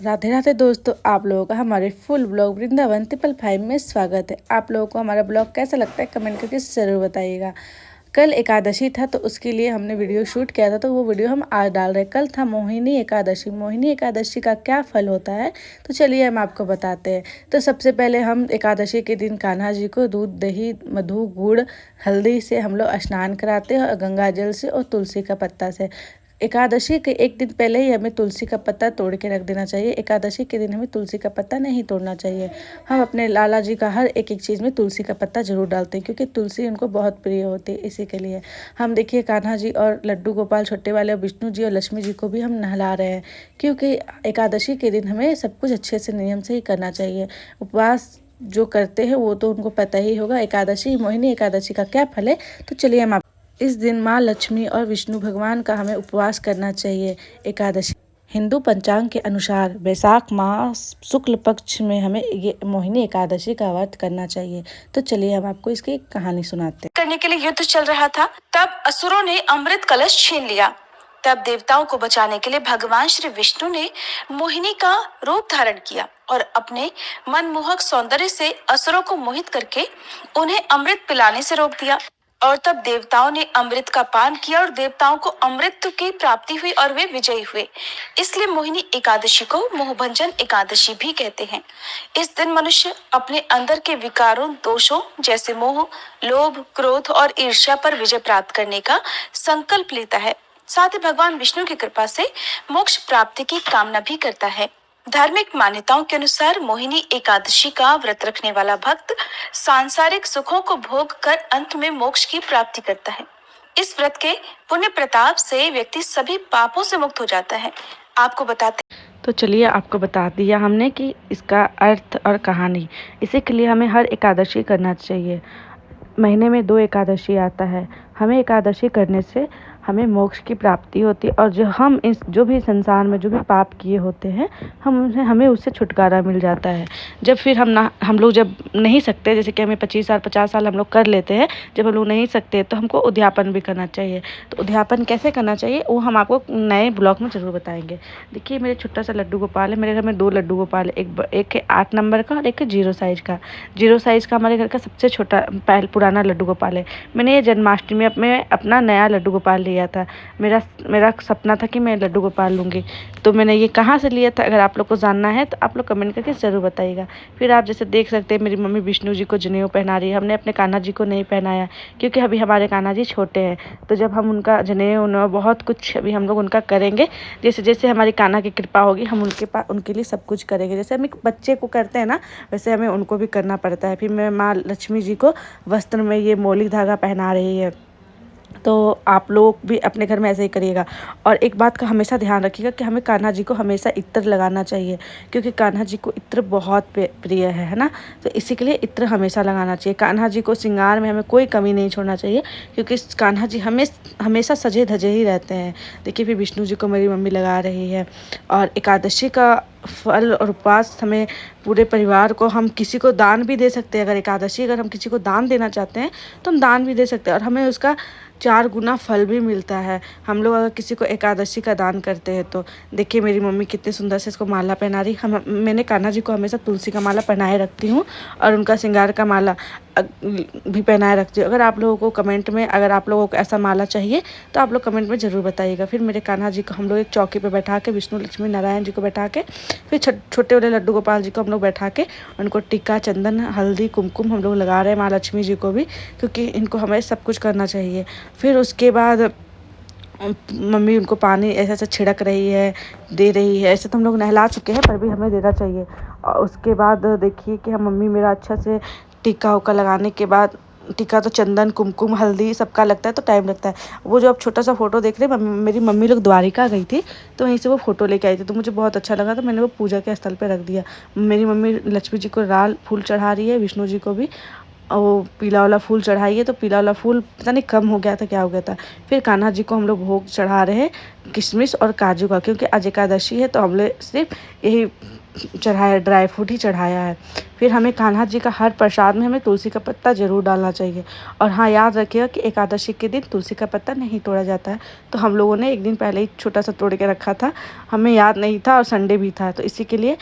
राधे राधे दोस्तों, आप लोगों का हमारे फुल ब्लॉग वृंदावन 555 में स्वागत है। आप लोगों को हमारा ब्लॉग कैसा लगता है कमेंट करके ज़रूर बताइएगा। कल एकादशी था तो उसके लिए हमने वीडियो शूट किया था, तो वो वीडियो हम आज डाल रहे हैं। कल था मोहिनी एकादशी। मोहिनी एकादशी का क्या फल होता है तो चलिए हम आपको बताते हैं। तो सबसे पहले हम एकादशी के दिन कान्हा जी को दूध, दही, मधु, गुड़, हल्दी से हम लोग स्नान कराते हैं और गंगा जल से और तुलसी का पत्ता से। एकादशी के एक दिन पहले ही हमें तुलसी का पत्ता तोड़ के रख देना चाहिए। एकादशी के दिन हमें तुलसी का पत्ता नहीं तोड़ना चाहिए। हम अपने लाला जी का हर एक एक चीज़ में तुलसी का पत्ता जरूर डालते हैं, क्योंकि तुलसी उनको बहुत प्रिय होती है। इसी के लिए हम देखिए कान्हा जी और लड्डू गोपाल छोटे वाले, विष्णु जी और लक्ष्मी जी को भी हम नहला रहे हैं, क्योंकि एकादशी के दिन हमें सब कुछ अच्छे से नियम से ही करना चाहिए। उपवास जो करते हैं वो तो उनको पता ही होगा। एकादशी, मोहिनी एकादशी का क्या फल है तो चलिए हम इस दिन माँ लक्ष्मी और विष्णु भगवान का हमें उपवास करना चाहिए। एकादशी हिंदू पंचांग के अनुसार वैशाख माह शुक्ल पक्ष में हमें ये मोहिनी एकादशी का व्रत करना चाहिए। तो चलिए हम आपको इसकी एक कहानी सुनाते हैं। करने के लिए युद्ध चल रहा था, तब असुरों ने अमृत कलश छीन लिया। तब देवताओं को बचाने के लिए भगवान श्री विष्णु ने मोहिनी का रूप धारण किया और अपने मनमोहक सौंदर्य से असुरों को मोहित करके उन्हें अमृत पिलाने से रोक दिया। और तब देवताओं ने अमृत का पान किया और देवताओं को अमृत की प्राप्ति हुई और वे विजयी हुए। इसलिए मोहिनी एकादशी को मोहभंजन एकादशी भी कहते हैं। इस दिन मनुष्य अपने अंदर के विकारों, दोषों जैसे मोह, लोभ, क्रोध और ईर्ष्या पर विजय प्राप्त करने का संकल्प लेता है। साथ ही भगवान विष्णु की कृपा से मोक्ष प्राप्ति की कामना भी करता है। धार्मिक मान्यताओं के अनुसार मोहिनी एकादशी का व्रत रखने वाला भक्त सांसारिक सुखों को भोग कर अंत में मोक्ष की प्राप्ति करता है। इस व्रत के पुण्य प्रताप से व्यक्ति सभी पापों से मुक्त हो जाता है। आपको बताते तो चलिए आपको बता दिया हमने कि इसका अर्थ और कहानी। इसी के लिए हमें हर एकादशी करना चाहिए। महीने में 2 एकादशी आता है। हमें एकादशी करने से हमें मोक्ष की प्राप्ति होती है, और जो भी संसार में जो भी पाप किए होते हैं हमें उससे छुटकारा मिल जाता है। जब फिर हम लोग जब नहीं सकते, जैसे कि हमें 25 साल 50 साल हम लोग कर लेते हैं, जब हम लोग नहीं सकते तो हमको उद्यापन भी करना चाहिए। तो उद्यापन कैसे करना चाहिए वो हम आपको नए ब्लॉग में ज़रूर बताएंगे। देखिए मेरे छोटा सा लड्डू गोपाल है। मेरे घर में 2 लड्डू गोपाल है, एक है 8 नंबर का और एक है 0 साइज़ का। 0 साइज़ का हमारे घर का सबसे छोटा पुराना लड्डू गोपाल है। मैंने ये जन्माष्टमी में अपना नया लड्डू गोपाल लिया था। मेरा सपना था कि मैं लड्डू गोपाल लूँगी। तो मैंने ये कहाँ से लिया था, अगर आप लोग को जानना है तो आप लोग कमेंट करके ज़रूर बताइएगा। फिर आप जैसे देख सकते हैं मेरी मम्मी विष्णु जी को जनेऊ पहना रही है। हमने अपने कान्हा जी को नहीं पहनाया, क्योंकि अभी हमारे कान्हा जी छोटे हैं। तो जब हम उनका जनेऊ बहुत कुछ अभी हम लोग उनका करेंगे, जैसे जैसे हमारी कान्हा की कृपा होगी हम उनके लिए सब कुछ करेंगे। जैसे हम एक बच्चे को करते हैं ना, वैसे हमें उनको भी करना पड़ता है। फिर मैं माँ लक्ष्मी जी को वस्त्र में ये मौली धागा पहना रही है। तो आप लोग भी अपने घर में ऐसे ही करिएगा। और एक बात का हमेशा ध्यान रखिएगा कि हमें कान्हा जी को हमेशा इत्र लगाना चाहिए, क्योंकि कान्हा जी को इत्र बहुत प्रिय है ना। तो इसी के लिए इत्र हमेशा लगाना चाहिए। कान्हा जी को श्रृंगार में हमें कोई कमी नहीं छोड़ना चाहिए, क्योंकि कान्हा जी हमेशा सजे धजे ही रहते हैं। देखिए फिर विष्णु जी को मेरी मम्मी लगा रही है। और एकादशी का फल और उपवास हमें पूरे परिवार को, हम किसी को दान भी दे सकते हैं। अगर हम किसी को दान देना चाहते हैं तो हम दान भी दे सकते हैं, और हमें उसका 4 गुना फल भी मिलता है। हम लोग अगर किसी को एकादशी का दान करते हैं तो देखिए मेरी मम्मी कितने सुंदर से इसको माला पहना रही। मैंने कान्हा जी को हमेशा तुलसी का माला पहनाए रखती हूँ, और उनका श्रृंगार का माला भी पहनाए रखती हूँ। अगर आप लोगों को कमेंट में, अगर आप लोगों को ऐसा माला चाहिए तो आप लोग कमेंट में ज़रूर बताइएगा। फिर मेरे कान्हा जी को हम लोग एक चौकी पे बैठा के, विष्णु लक्ष्मी नारायण जी को बैठा के, फिर छोटे वाले लड्डू गोपाल जी को हम लोग बैठा के उनको टीका, चंदन, हल्दी, कुमकुम हम लोग लगा रहे हैं, माँ लक्ष्मी जी को भी, क्योंकि इनको हमें सब कुछ करना चाहिए। फिर उसके बाद मम्मी उनको पानी ऐसे ऐसे छिड़क रही है, दे रही है। ऐसे तो हम लोग नहला चुके हैं, पर भी हमें देना चाहिए। और उसके बाद देखिए कि हम मम्मी मेरा अच्छा से टीका उका लगाने के बाद, टीका तो चंदन, कुमकुम, हल्दी सबका लगता है तो टाइम लगता है। वो जो आप छोटा सा फोटो देख रहे हैं, मेरी मम्मी लोग द्वारिका गई थी तो वहीं से वो फोटो लेके आई थी, तो मुझे बहुत अच्छा लगा, तो मैंने वो पूजा के स्थल पे रख दिया। मेरी मम्मी लक्ष्मी जी को लाल फूल चढ़ा रही है, विष्णु जी को भी वो पीला वाला फूल चढ़ाई है। तो पीला वाला फूल पता नहीं कम हो गया था, क्या हो गया था। फिर कान्हा जी को हम लोग भोग चढ़ा रहे हैं किशमिश और काजू का, क्योंकि आज एकादशी है तो हम लोग सिर्फ यही चढ़ाया, ड्राई फ्रूट ही चढ़ाया है। फिर हमें कान्हा जी का हर प्रसाद में हमें तुलसी का पत्ता ज़रूर डालना चाहिए। और हाँ, याद रखिएगा कि एकादशी के दिन तुलसी का पत्ता नहीं तोड़ा जाता है। तो हम लोगों ने एक दिन पहले ही छोटा सा तोड़ के रखा था, हमें याद नहीं था और संडे भी था, तो इसी के लिए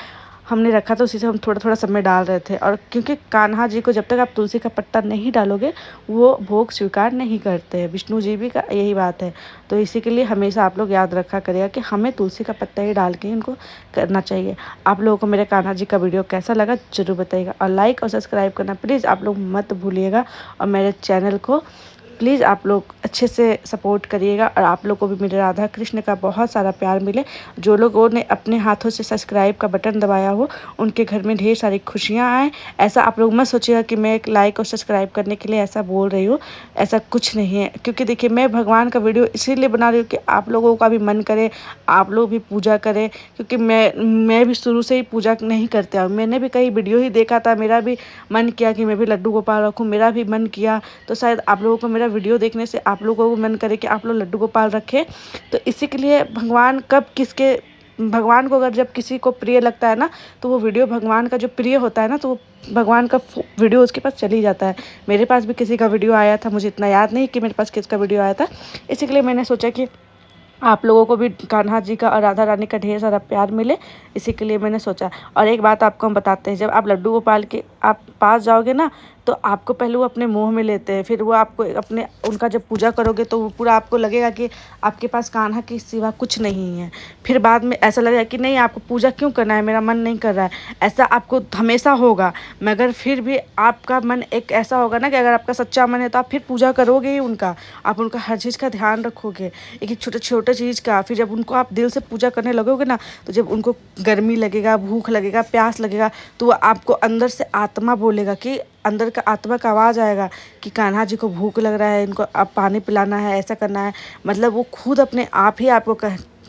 हमने रखा था, उसी से हम थोड़ा थोड़ा सब में डाल रहे थे। और क्योंकि कान्हा जी को जब तक आप तुलसी का पत्ता नहीं डालोगे वो भोग स्वीकार नहीं करते हैं, विष्णु जी भी का यही बात है। तो इसी के लिए हमेशा आप लोग याद रखा करिएगा कि हमें तुलसी का पत्ता ही डाल के इनको करना चाहिए। आप लोगों को मेरे कान्हा जी का वीडियो कैसा लगा ज़रूर बताइएगा, और लाइक और सब्सक्राइब करना प्लीज़ आप लोग मत भूलिएगा। और मेरे चैनल को प्लीज़ आप लोग अच्छे से सपोर्ट करिएगा, और आप लोग को भी मेरे राधा कृष्ण का बहुत सारा प्यार मिले। जो लोगों ने अपने हाथों से सब्सक्राइब का बटन दबाया हो उनके घर में ढेर सारी खुशियाँ आएँ। ऐसा आप लोग मत सोचिएगा कि मैं एक लाइक और सब्सक्राइब करने के लिए ऐसा बोल रही हूँ, ऐसा कुछ नहीं है। क्योंकि देखिए, मैं भगवान का वीडियो इसीलिए बना रही हूँ कि आप लोगों का भी मन करे, आप लोग भी पूजा करें। क्योंकि मैं भी शुरू से ही पूजा नहीं करते हूँ, मैंने भी कई वीडियो ही देखा था, मेरा भी मन किया कि मैं भी लड्डू गोपाल रखूँ, मेरा भी मन किया। तो शायद आप लोगों को मेरा वीडियो देखने से आप लोगों को मन करे कि आप लोग लड्डू गोपाल रखें। तो इसी के लिए भगवान को अगर जब किसी को प्रिय लगता है ना, तो वो वीडियो भगवान का जो प्रिय होता है ना, तो वो भगवान का वीडियो उसके पास चली जाता है। मेरे पास भी किसी का वीडियो आया था, मुझे इतना याद नहीं कि मेरे पास किसका वीडियो आया था। इसी के लिए मैंने सोचा कि आप लोगों को भी कान्हा जी का और राधा रानी का ढेर सारा प्यार मिले, इसी के लिए मैंने सोचा। और एक बात आपको हम बताते हैं, जब आप लड्डू गोपाल के आप पास जाओगे ना, तो आपको पहले वो अपने मुंह में लेते हैं, फिर वो आपको उनका जब पूजा करोगे तो वो पूरा आपको लगेगा कि आपके पास कान्हा के सिवा कुछ नहीं है। फिर बाद में ऐसा लगेगा कि नहीं, आपको पूजा क्यों करना है, मेरा मन नहीं कर रहा है। ऐसा आपको हमेशा होगा, मगर फिर भी आपका मन एक ऐसा होगा ना कि अगर आपका सच्चा मन है तो आप फिर पूजा करोगे ही उनका, आप उनका हर चीज़ का ध्यान रखोगे, एक एक छोटे छोटे चीज़ का। फिर जब उनको आप दिल से पूजा करने लगोगे ना, तो जब उनको गर्मी लगेगा, भूख लगेगा, प्यास लगेगा, तो वो आपको अंदर से आत्मा बोलेगा कि अंदर का आत्मा का आवाज़ आएगा कि कान्हा जी को भूख लग रहा है, इनको अब पानी पिलाना है, ऐसा करना है। मतलब वो खुद अपने आप ही आपको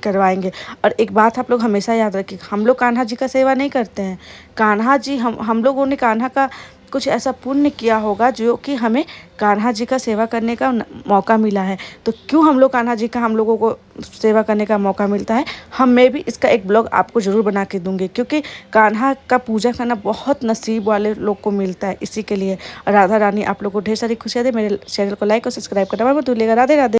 करवाएंगे। और एक बात आप लोग हमेशा याद रखिए, हम लोग कान्हा जी का सेवा नहीं करते हैं। कान्हा जी हम लोगों ने कान्हा का कुछ ऐसा पुण्य किया होगा जो कि हमें कान्हा जी का सेवा करने का मौका मिला है। तो क्यों हम लोग कान्हा जी का हम लोगों को सेवा करने का मौका मिलता है, मैं भी इसका एक ब्लॉग आपको ज़रूर बना के दूंगी। क्योंकि कान्हा का पूजा करना बहुत नसीब वाले लोग को मिलता है। इसी के लिए राधा रानी आप लोग को ढेर सारी खुशियाँ दे। मेरे चैनल को लाइक और सब्सक्राइब करना मत भूलिएगा। राधे राधे।